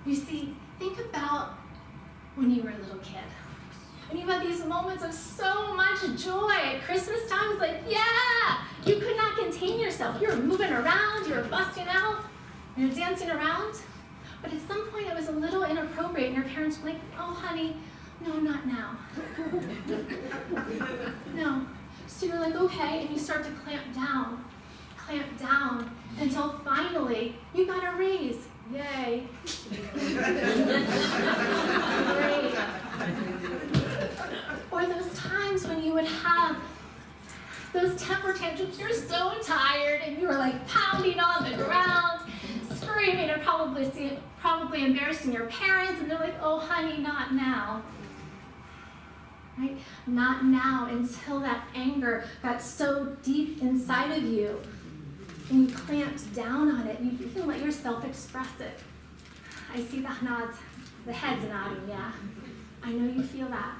You see, think about when you were a little kid. And you had these moments of so much joy. At Christmas time, it's like, yeah! You could not contain yourself. You were moving around, you were busting out, you were dancing around. But at some point, it was a little inappropriate, and your parents were like, oh, honey, no, not now. No. So you're like, okay, and you start to clamp down, until finally, you got a raise. Yay. Great. Or those times when you would have those temper tantrums, you're so tired, and you were like pounding on the ground, screaming, and probably embarrassing your parents, and they're like, oh, honey, not now. Right? Not now, until that anger got so deep inside of you, and you clamped down on it, and you can let yourself express it. I see the nods, the heads nodding, yeah. I know you feel that.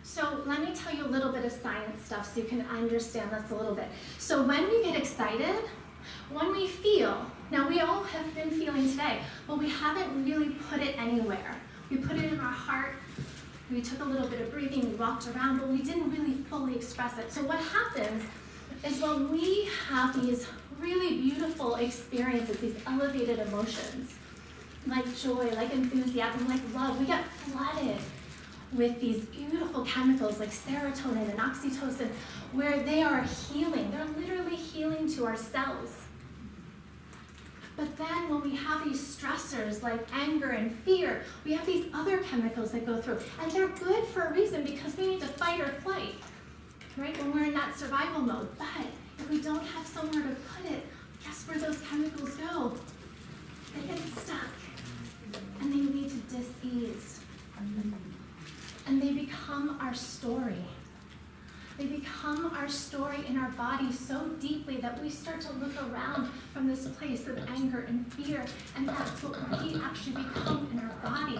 So let me tell you a little bit of science stuff so you can understand this a little bit. So when we get excited, when we feel, now we all have been feeling today, but we haven't really put it anywhere. We put it in our heart, we took a little bit of breathing, we walked around, but we didn't really fully express it. So what happens is when we have these really beautiful experiences, these elevated emotions, like joy, like enthusiasm, like love, we get flooded with these beautiful chemicals like serotonin and oxytocin, where they are healing. They're literally healing to our cells. But then when we have these stressors like anger and fear, we have these other chemicals that go through. And they're good for a reason, because we need to fight or flight, right? When we're in that survival mode. But if we don't have somewhere to put it, guess where those chemicals go? They get stuck. And they lead to dis-ease. And they become our story. They become our story in our body so deeply that we start to look around from this place of anger and fear, and that's what we actually become in our body.